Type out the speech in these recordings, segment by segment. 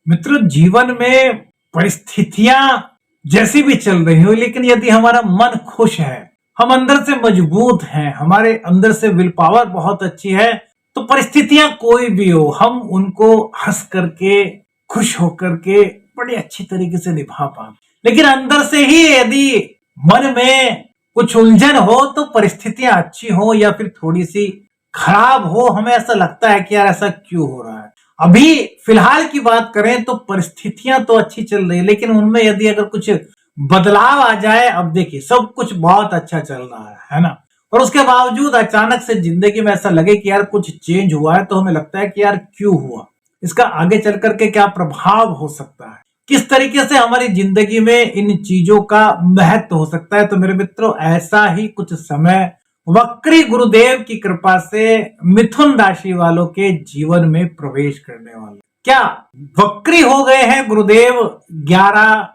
मित्रों, जीवन में परिस्थितियां जैसी भी चल रही हो, लेकिन यदि हमारा मन खुश है, हम अंदर से मजबूत हैं, हमारे अंदर से विल पावर बहुत अच्छी है, तो परिस्थितियां कोई भी हो, हम उनको हंस करके, खुश होकर के बड़ी अच्छी तरीके से निभा पाते। लेकिन अंदर से ही यदि मन में कुछ उलझन हो, तो परिस्थितियां अच्छी हो या फिर थोड़ी सी खराब हो, हमें ऐसा लगता है कि यार ऐसा क्यों हो रहा है। अभी फिलहाल की बात करें तो परिस्थितियां तो अच्छी चल रही है, लेकिन उनमें यदि अगर कुछ बदलाव आ जाए, अब देखिए सब कुछ बहुत अच्छा चल रहा है ना, और उसके बावजूद अचानक से जिंदगी में ऐसा लगे कि यार कुछ चेंज हुआ है, तो हमें लगता है कि यार क्यों हुआ, इसका आगे चल करके क्या प्रभाव हो सकता है, किस तरीके से हमारी जिंदगी में इन चीजों का महत्व हो सकता है। तो मेरे मित्रों, ऐसा ही कुछ समय वक्री गुरुदेव की कृपा से मिथुन राशि वालों के जीवन में प्रवेश करने वाले। क्या वक्री हो गए हैं गुरुदेव 11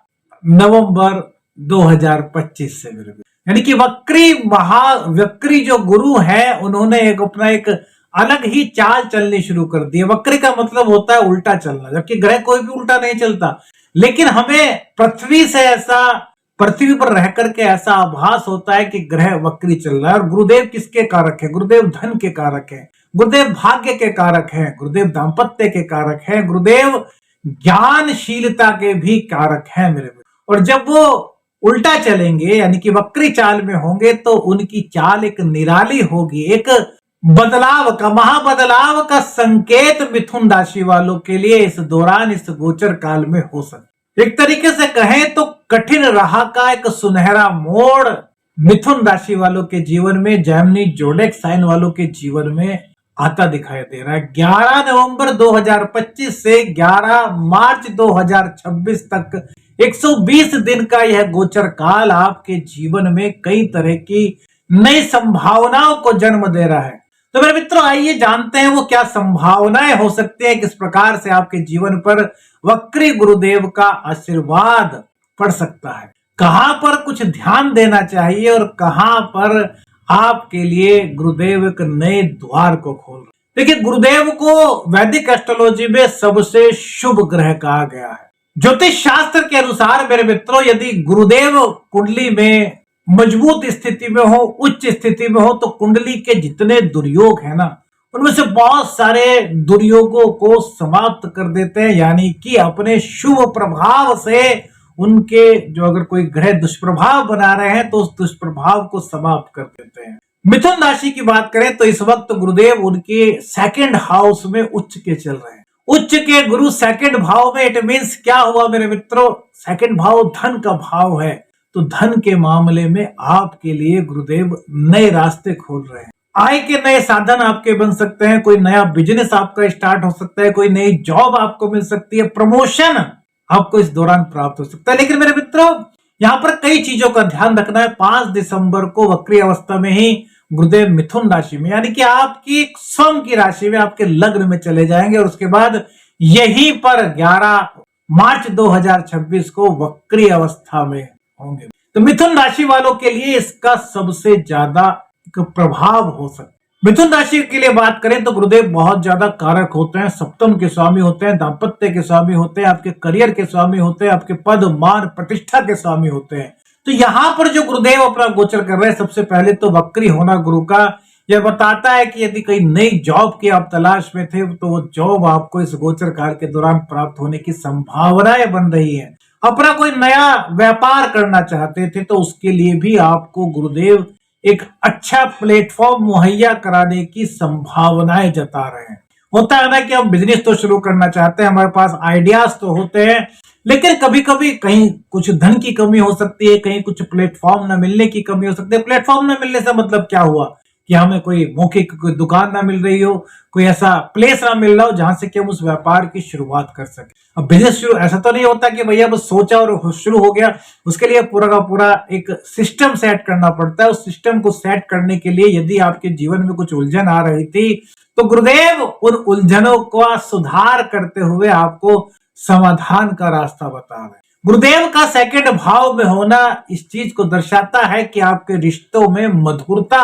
नवंबर 2025 से मेरे, यानी कि वक्री जो गुरु है, उन्होंने एक अलग ही चाल चलनी शुरू कर दी है। वक्री का मतलब होता है उल्टा चलना, जबकि ग्रह कोई भी उल्टा नहीं चलता, लेकिन हमें पृथ्वी पर रह करके ऐसा आभास होता है कि ग्रह वक्री चल रहा है। और गुरुदेव किसके कारक है? गुरुदेव धन के कारक है, गुरुदेव भाग्य के कारक है, गुरुदेव दाम्पत्य के कारक है, गुरुदेव ज्ञानशीलता के भी कारक है मेरे। और जब वो उल्टा चलेंगे, यानी कि वक्री चाल में होंगे, तो उनकी चाल एक निराली होगी, एक महाबदलाव का संकेत मिथुन राशि वालों के लिए इस दौरान, इस गोचर काल में हो सकता। एक तरीके से कहें तो कठिन राह का एक सुनहरा मोड़ मिथुन राशि वालों के जीवन में, जेमिनी जोडेक साइन वालों के जीवन में आता दिखाई दे रहा है। 11 नवंबर 2025 से 11 मार्च 2026 तक 120 दिन का यह गोचर काल आपके जीवन में कई तरह की नई संभावनाओं को जन्म दे रहा है। तो मेरे मित्रों, आइए जानते हैं वो क्या संभावनाएं हो सकती है, किस प्रकार से आपके जीवन पर वक्री गुरुदेव का आशीर्वाद पड़ सकता है, कहां पर कुछ ध्यान देना चाहिए और कहां पर आपके लिए गुरुदेव एक नए द्वार को खोल रहे। देखिए, गुरुदेव को वैदिक एस्ट्रोलॉजी में सबसे शुभ ग्रह कहा गया है। ज्योतिष शास्त्र के अनुसार मेरे मित्रों, यदि गुरुदेव कुंडली में मजबूत स्थिति में हो, उच्च स्थिति में हो, तो कुंडली के जितने दुर्योग है ना, उनमें से बहुत सारे दुर्योगों को समाप्त कर देते हैं, यानी कि अपने शुभ प्रभाव से उनके जो अगर कोई ग्रह दुष्प्रभाव बना रहे हैं, तो उस दुष्प्रभाव को समाप्त कर देते हैं। मिथुन राशि की बात करें तो इस वक्त गुरुदेव उनके सेकंड हाउस में उच्च के चल रहे हैं। उच्च के गुरु सेकंड भाव में, इट मींस क्या हुआ मेरे मित्रों? सेकंड भाव धन का भाव है, तो धन के मामले में आपके लिए गुरुदेव नए रास्ते खोल रहे हैं। आय के नए साधन आपके बन सकते हैं, कोई नया बिजनेस आपका स्टार्ट हो सकता है, कोई नई जॉब आपको मिल सकती है, प्रमोशन आपको इस दौरान प्राप्त हो सकता है। लेकिन मेरे मित्रों, यहाँ पर कई चीजों का ध्यान रखना है। 5 दिसंबर को वक्री अवस्था में ही गुरुदेव मिथुन राशि में, यानी कि आपकी स्वयं की राशि में, आपके लग्न में चले जाएंगे, और उसके बाद यहीं पर 11 मार्च 2026 को वक्री अवस्था में होंगे। तो मिथुन राशि वालों के लिए इसका सबसे ज्यादा प्रभाव हो सकता है। मिथुन राशि के लिए बात करें तो गुरुदेव बहुत ज्यादा कारक होते हैं, सप्तम के स्वामी होते हैं, दाम्पत्य के स्वामी होते हैं, आपके करियर के स्वामी होते हैं, आपके पद मान प्रतिष्ठा के स्वामी होते हैं। तो यहाँ पर जो गुरुदेव अपना गोचर कर रहे हैं, सबसे पहले तो वक्री होना गुरु का यह बताता है कि यदि कोई नई जॉब की आप तलाश में थे, तो वो जॉब आपको इस गोचर काल के दौरान प्राप्त होने की संभावनाएं बन रही है। अपना कोई नया व्यापार करना चाहते थे, तो उसके लिए भी आपको गुरुदेव एक अच्छा प्लेटफॉर्म मुहैया कराने की संभावनाएं जता रहे हैं। होता है ना कि हम बिजनेस तो शुरू करना चाहते हैं, हमारे पास आइडियाज तो होते हैं, लेकिन कभी कभी कहीं कुछ धन की कमी हो सकती है, कहीं कुछ प्लेटफॉर्म न मिलने की कमी हो सकती है। प्लेटफॉर्म न मिलने से मतलब क्या हुआ कि हमें कोई मौके की कोई दुकान ना मिल रही हो, कोई ऐसा प्लेस ना मिल रहा हो जहां से कि हम उस व्यापार की शुरुआत कर सके। अब बिजनेस शुरू ऐसा तो नहीं होता कि भैया बस सोचा और शुरू हो गया, उसके लिए पूरा का पूरा एक सिस्टम सेट करना पड़ता है। उस सिस्टम को सेट करने के लिए यदि आपके जीवन में कुछ उलझन आ रही थी, तो गुरुदेव उन उलझनों का सुधार करते हुए आपको समाधान का रास्ता बता रहे हैं। गुरुदेव का सेकंड भाव में होना इस चीज को दर्शाता है कि आपके रिश्तों में मधुरता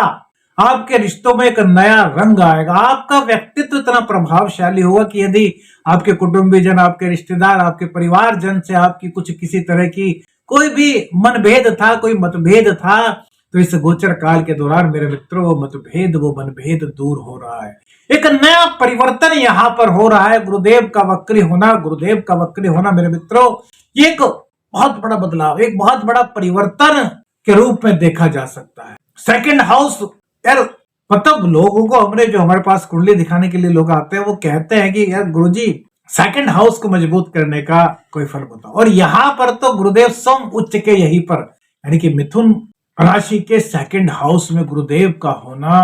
आपके रिश्तों में एक नया रंग आएगा। आपका व्यक्तित्व इतना प्रभावशाली होगा कि यदि आपके कुटुंबीजन, आपके रिश्तेदार, आपके परिवारजन से आपकी कुछ किसी तरह की कोई भी मनभेद था, कोई मतभेद था, तो इस गोचर काल के दौरान मेरे मित्रों वो मतभेद, वो मनभेद दूर हो रहा है। एक नया परिवर्तन यहाँ पर हो रहा है। गुरुदेव का वक्री होना, गुरुदेव का वक्री होना मेरे मित्रों, ये एक बहुत बड़ा बदलाव, एक बहुत बड़ा परिवर्तन के रूप में देखा जा सकता है। सेकंड हाउस, यार मतलब लोगों को, हमने जो हमारे पास कुंडली दिखाने के लिए लोग आते हैं, वो कहते हैं कि यार गुरुजी सेकंड हाउस को मजबूत करने का कोई फल बताओ। और यहां पर तो गुरुदेव स्वयं उच्च के यहीं पर, यानी कि मिथुन राशि के सेकंड हाउस में गुरुदेव का होना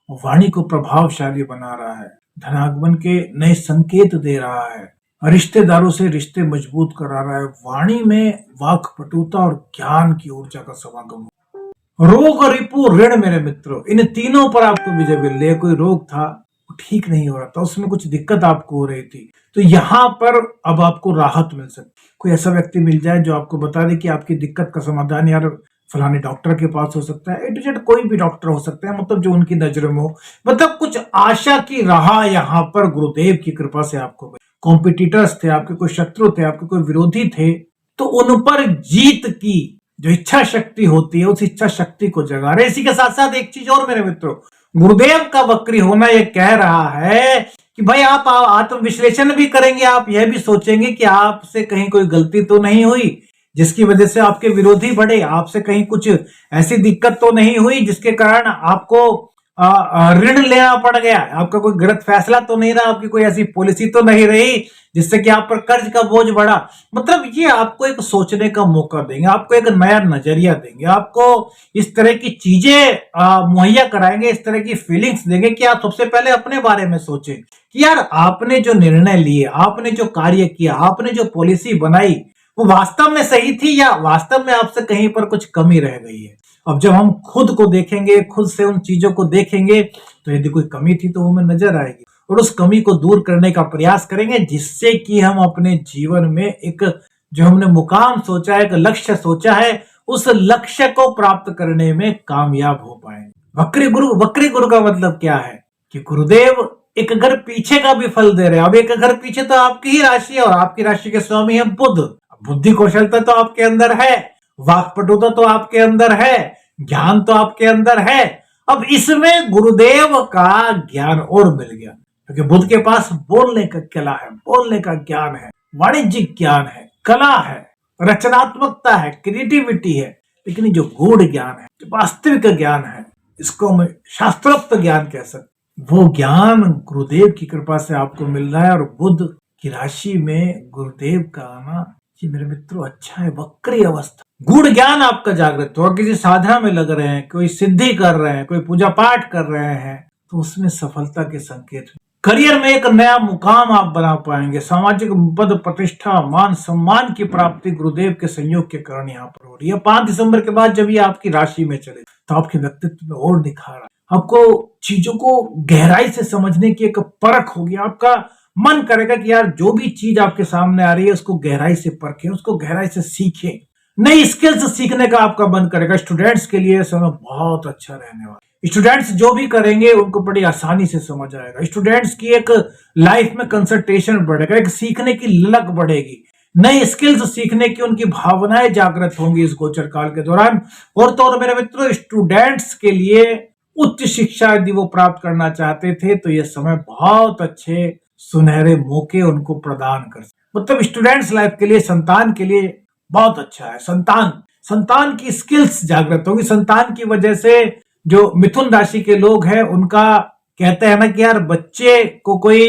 वाणी को प्रभावशाली बना रहा है, धनागमन के नए संकेत दे रहा है, रिश्तेदारों से रिश्ते मजबूत करा रहा है, वाणी में वाक्पटुता और ज्ञान की ऊर्जा का समागम। रोग, रिपु, ऋण मेरे मित्रों, इन तीनों पर आपको विजय मिल रही है। कोई रोग था वो ठीक नहीं हो रहा था, उसमें कुछ दिक्कत आपको हो रही थी, तो यहाँ पर अब आपको राहत मिल सकती। कोई ऐसा व्यक्ति मिल जाए जो आपको बता दे कि आपकी दिक्कत का समाधान यार फलाने डॉक्टर के पास हो सकता है। ए टू जेड कोई भी डॉक्टर हो सकता है, मतलब जो उनकी नजरों में हो, मतलब कुछ आशा की राह यहाँ पर गुरुदेव की कृपा से आपको मिली। कॉम्पिटिटर्स थे, आपके कोई शत्रु थे, आपके कोई विरोधी थे, तो उन पर जीत की जो इच्छा शक्ति होती है, उस इच्छा शक्ति को जगा रहे। इसी के साथ साथ एक चीज और मेरे मित्रों, गुरुदेव का वक्री होना ये कह रहा है कि भाई आप आत्मविश्लेषण भी करेंगे, आप यह भी सोचेंगे कि आपसे कहीं कोई गलती तो नहीं हुई जिसकी वजह से आपके विरोधी बढ़े, आपसे कहीं कुछ ऐसी दिक्कत तो नहीं हुई जिसके कारण आपको ऋण लेना पड़ गया, आपका कोई गलत फैसला तो नहीं रहा, आपकी कोई ऐसी पॉलिसी तो नहीं रही जिससे कि आप पर कर्ज का बोझ बढ़ा। मतलब ये आपको एक सोचने का मौका देंगे, आपको एक नया नजरिया देंगे, आपको इस तरह की चीजें मुहैया कराएंगे, इस तरह की फीलिंग्स देंगे कि आप सबसे पहले अपने बारे में सोचें कि यार आपने जो निर्णय लिए, आपने जो कार्य किया, आपने जो पॉलिसी बनाई, वो वास्तव में सही थी या वास्तव में आपसे कहीं पर कुछ कमी रह गई है। अब जब हम खुद को देखेंगे, खुद से उन चीजों को देखेंगे, तो यदि कोई कमी थी तो वो हमें नजर आएगी और उस कमी को दूर करने का प्रयास करेंगे, जिससे कि हम अपने जीवन में एक जो हमने मुकाम सोचा है, एक लक्ष्य सोचा है, उस लक्ष्य को प्राप्त करने में कामयाब हो पाएंगे। वक्री गुरु का मतलब क्या है कि गुरुदेव एक घर पीछे का भी फल दे रहे हैं। अब एक घर पीछे तो आपकी ही राशि है और आपकी राशि के स्वामी है बुध। बुद्धि कौशलता तो आपके अंदर है, वाक्पटुता तो आपके अंदर है, ज्ञान तो आपके अंदर है। अब इसमें गुरुदेव का ज्ञान और मिल गया, क्योंकि बुध के पास बोलने का कला है, बोलने का ज्ञान है, वाणिज्यिक ज्ञान है, कला है, रचनात्मकता है, क्रिएटिविटी है। लेकिन जो गूढ़ ज्ञान है, जो वास्तविक ज्ञान है, इसको हम शास्त्रोक्त ज्ञान कह सकते, वो ज्ञान गुरुदेव की कृपा से आपको मिल रहा है। और बुध की राशि में गुरुदेव का आना जी मेरे मित्रों अच्छा है। वक्री अवस्था, गूढ़ ज्ञान आपका जागृत हो, किसी साधना में लग रहे हैं, कोई सिद्धि कर रहे हैं, कोई पूजा पाठ कर रहे हैं, तो उसमें सफलता के संकेत। करियर में एक नया मुकाम आप बना पाएंगे, सामाजिक पद प्रतिष्ठा, मान सम्मान की प्राप्ति गुरुदेव के संयोग के कारण यहाँ पर हो रही है। 5 दिसंबर के बाद जब ये आपकी राशि में चले तो आपके व्यक्तित्व में और निखार है, आपको चीजों को गहराई से समझने की एक परख होगी। आपका मन करेगा कि यार जो भी चीज आपके सामने आ रही है उसको गहराई से परखें, उसको गहराई से सीखें, नई स्किल्स सीखने का आपका मन करेगा। स्टूडेंट्स के लिए समय बहुत अच्छा रहने वाला। स्टूडेंट्स जो भी करेंगे उनको बड़ी आसानी से समझ आएगा। स्टूडेंट्स की एक लाइफ में कंसंट्रेशन बढ़ेगा, एक सीखने की ललक बढ़ेगी, नई स्किल्स सीखने की उनकी भावनाएं जागृत होंगी इस गोचर काल के दौरान। और तो और मेरे मित्रों, स्टूडेंट्स के लिए उच्च शिक्षा यदि वो प्राप्त करना चाहते थे तो यह समय बहुत अच्छे सुनहरे मौके उनको प्रदान कर, मतलब स्टूडेंट्स लाइफ के लिए, संतान के लिए बहुत अच्छा है। संतान की स्किल्स जागृत होगी। संतान की वजह से जो मिथुन राशि के लोग हैं उनका कहते हैं ना कि यार बच्चे को कोई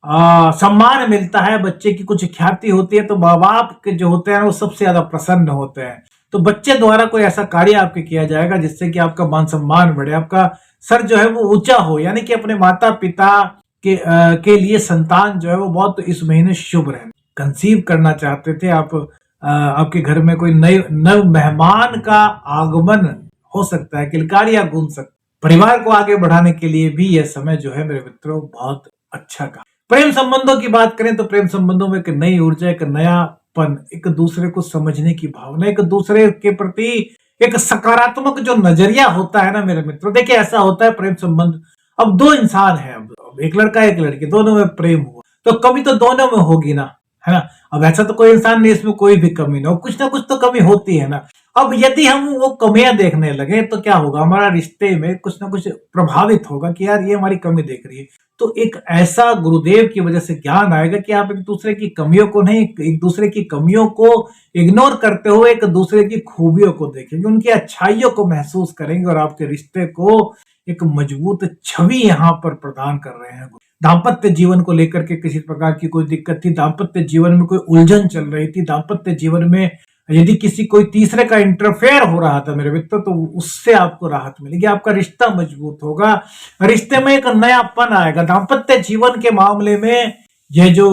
सम्मान मिलता है, बच्चे की कुछ ख्याति होती है, तो माँ बाप के जो होते हैं वो सबसे ज्यादा प्रसन्न होते हैं। तो बच्चे द्वारा कोई ऐसा कार्य आपके किया जाएगा जिससे कि आपका मान सम्मान बढ़े, आपका सर जो है वो ऊंचा हो, यानी कि अपने माता पिता के लिए संतान जो है वो बहुत इस महीने शुभ रहे। कंसीव करना चाहते थे आप, आपके घर में कोई नव मेहमान का आगमन हो सकता है, किलकारियां गूंज सकती। परिवार को आगे बढ़ाने के लिए भी यह समय जो है मेरे मित्रों बहुत अच्छा का। प्रेम संबंधों की बात करें तो प्रेम संबंधों में एक नई ऊर्जा, एक नयापन, एक दूसरे को समझने की भावना, एक दूसरे के प्रति एक सकारात्मक जो नजरिया होता है ना मेरे मित्रों, देखिए ऐसा होता है प्रेम संबंध। अब दो इंसान है, अब एक लड़का एक लड़की, दोनों में प्रेम हुआ तो कमी तो दोनों में होगी ना, है ना। अब ऐसा तो कोई इंसान नहीं इसमें कोई भी कमी ना हो, कुछ ना कुछ तो कमी होती है ना। अब यदि हम वो कमियां देखने लगे तो क्या होगा, हमारा रिश्ते में कुछ ना कुछ प्रभावित होगा कि यार ये हमारी कमी देख रही है। तो एक ऐसा गुरुदेव की वजह से ज्ञान आएगा कि आप एक दूसरे की कमियों को नहीं, एक दूसरे की कमियों को इग्नोर करते हुए एक दूसरे की खूबियों को देखेंगे, उनकी अच्छाइयों को महसूस करेंगे और आपके रिश्ते को एक मजबूत छवि यहाँ पर प्रदान कर रहे हैं। दाम्पत्य जीवन को लेकर के किसी प्रकार की कोई दिक्कत थी, दाम्पत्य जीवन में कोई उलझन चल रही थी, दाम्पत्य जीवन में यदि किसी कोई तीसरे का इंटरफेयर हो रहा था मेरे मित्र, तो उससे आपको राहत मिलेगी, आपका रिश्ता मजबूत होगा, रिश्ते में एक नयापन आएगा। दाम्पत्य जीवन के मामले में यह जो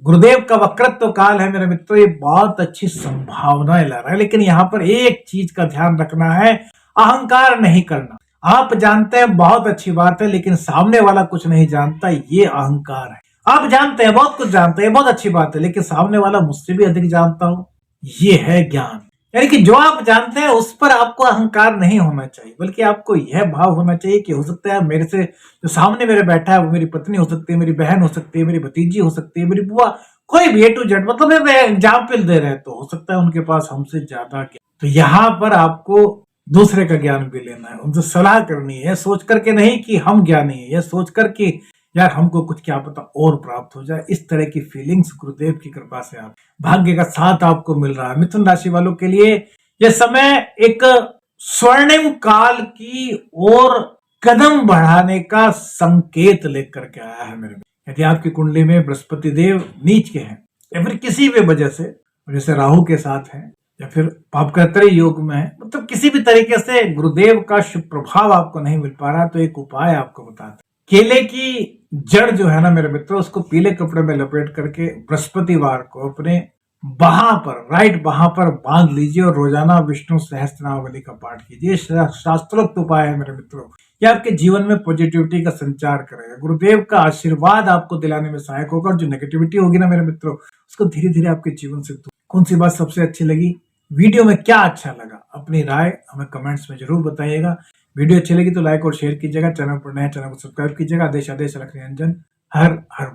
गुरुदेव का वक्रत्व काल है मेरे मित्रों, ये बहुत अच्छी संभावनाएं ला रहा है। लेकिन यहाँ पर एक चीज का ध्यान रखना है, अहंकार नहीं करना। आप जानते हैं बहुत अच्छी बात है, लेकिन सामने वाला कुछ नहीं जानता, ये अहंकार है। आप जानते हैं बहुत कुछ जानते हैं, बहुत अच्छी बात है, लेकिन सामने वाला मुझसे भी अधिक जानता हो, ये है ज्ञान। यानी कि जो आप जानते हैं उस पर आपको अहंकार नहीं होना चाहिए, बल्कि आपको यह भाव होना चाहिए कि हो सकता है मेरे से जो सामने मेरे बैठा है वो मेरी पत्नी हो सकती है, मेरी बहन हो सकती है, मेरी भतीजी हो सकती है, मेरी बुआ, कोई भी A to Z, मतलब मैं एग्जाम्पल दे रहे तो हो सकता है उनके पास हमसे ज्यादा ज्ञान। तो यहाँ पर आपको दूसरे का ज्ञान भी लेना है, उनसे सलाह करनी है, सोच करके नहीं कि हम ज्ञानी है, यह सोच कर कि यार हमको कुछ क्या पता और प्राप्त हो जाए। इस तरह की फीलिंग्स गुरुदेव की कृपा से आप भाग्य का साथ आपको मिल रहा है। मिथुन राशि वालों के लिए यह समय एक स्वर्णिम काल की ओर कदम बढ़ाने का संकेत लेकर के आया है मेरे। यदि आपकी कुंडली में बृहस्पति देव नीच के हैं या फिर किसी भी वजह से, जैसे राहु के साथ है या फिर पापकर्तरी योग में है, मतलब किसी भी तरीके से गुरुदेव का शुभ प्रभाव आपको नहीं मिल पा रहा, तो एक उपाय आपको बताते। केले की जड़ जो है ना मेरे मित्रों, उसको पीले कपड़े में लपेट करके बृहस्पतिवार को अपने बाहां पर, राइट बाहां पर बांध लीजिए और रोजाना विष्णु सहस्त्रनामावली का पाठ कीजिए। शास्त्रोक्त उपाय है मेरे मित्रों, यह आपके जीवन में पॉजिटिविटी का संचार करेगा। गुरुदेव का आशीर्वाद आपको दिलाने में सहायक होगा और जो नेगेटिविटी होगी ना मेरे मित्रों, उसको धीरे धीरे आपके जीवन से दूर। कौन सी बात सबसे अच्छी लगी, वीडियो में क्या अच्छा लगा, अपनी राय हमें कमेंट्स में जरूर बताइएगा। वीडियो अच्छी लगी तो लाइक और शेयर कीजिएगा, चैनल पर नए चैनल को सब्सक्राइब कीजिएगा। आदेश आदेश रख निरंजन, हर हर